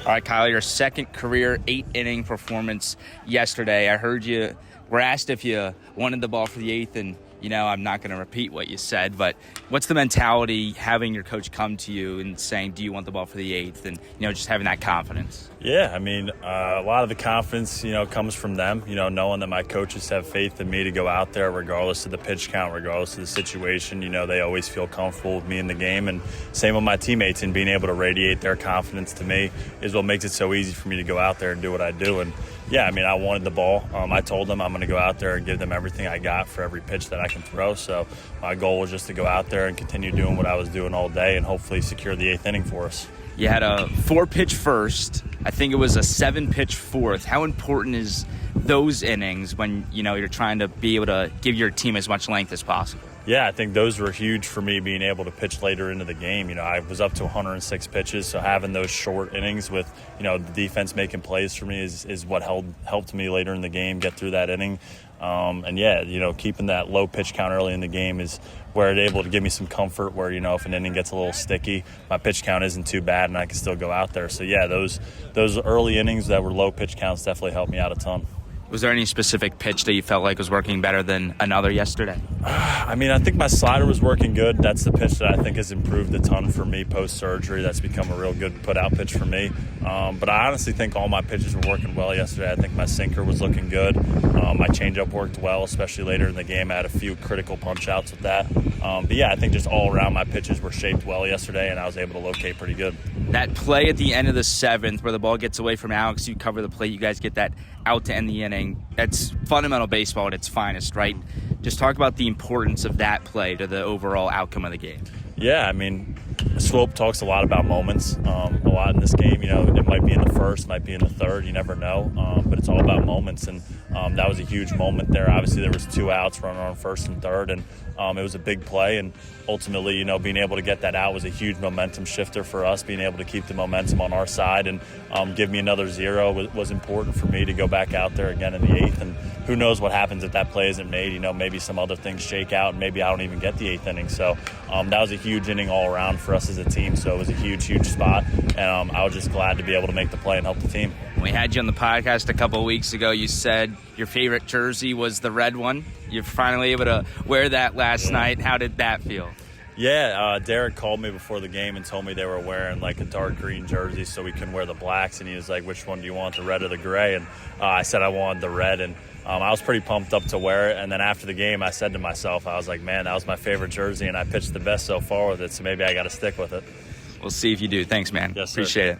All right, Kyle, your second career 8-inning performance yesterday. I heard you were asked if you wanted the ball for the eighth, and, I'm not going to repeat what you said, but what's the mentality having your coach come to you and saying, do you want the ball for the eighth, and, just having that confidence? Yeah, a lot of the confidence, comes from them, knowing that my coaches have faith in me to go out there regardless of the pitch count, regardless of the situation. They always feel comfortable with me in the game, and same with my teammates, and being able to radiate their confidence to me is what makes it so easy for me to go out there and do what I do. And yeah, I wanted the ball. I told them I'm going to go out there and give them everything I got for every pitch that I can throw. So my goal was just to go out there and continue doing what I was doing all day and hopefully secure the eighth inning for us. You had a 4-pitch first. I think it was a 7-pitch fourth. How important is those innings when, you're trying to be able to give your team as much length as possible? Yeah, I think those were huge for me, being able to pitch later into the game. I was up to 106 pitches, so having those short innings with, the defense making plays for me is what helped me later in the game get through that inning. Keeping that low pitch count early in the game is where it's able to give me some comfort where, if an inning gets a little sticky, my pitch count isn't too bad and I can still go out there. So, yeah, those early innings that were low pitch counts definitely helped me out a ton. Was there any specific pitch that you felt like was working better than another yesterday? I think my slider was working good. That's the pitch that I think has improved a ton for me post-surgery. That's become a real good put-out pitch for me. But I honestly think all my pitches were working well yesterday. I think my sinker was looking good. My changeup worked well, especially later in the game. I had a few critical punch-outs with that. I think just all around my pitches were shaped well yesterday, and I was able to locate pretty good. That play at the end of the seventh where the ball gets away from Alex, you cover the plate, you guys get that out to end the inning. That's fundamental baseball at its finest, right? Just talk about the importance of that play to the overall outcome of the game. Yeah, Swope talks a lot about moments, a lot in this game. It might be in the first, might be in the third, you never know, but it's all about moments, and that was a huge moment there. Obviously, there was 2 outs, runner on first and third, and it was a big play, and ultimately, being able to get that out was a huge momentum shifter for us. Being able to keep the momentum on our side and give me another 0 was important for me to go back out there again in the eighth, and who knows what happens if that play isn't made. Maybe some other things shake out, and maybe I don't even get the eighth inning. So that was a huge inning all around for us as a team. So it was a huge, huge spot, and I was just glad to be able to make the play and help the team. When we had you on the podcast a couple of weeks ago, you said your favorite jersey was the red one. You're finally able to wear that last night. How did that feel? Yeah, Derek called me before the game and told me they were wearing like a dark green jersey so we can wear the blacks, and he was like, which one do you want, the red or the gray? And I said I wanted the red, and I was pretty pumped up to wear it. And then after the game, I said to myself, I was like, man, that was my favorite jersey, and I pitched the best so far with it, so maybe I got to stick with it. We'll see if you do. Thanks, man. Yes, sir. Appreciate it.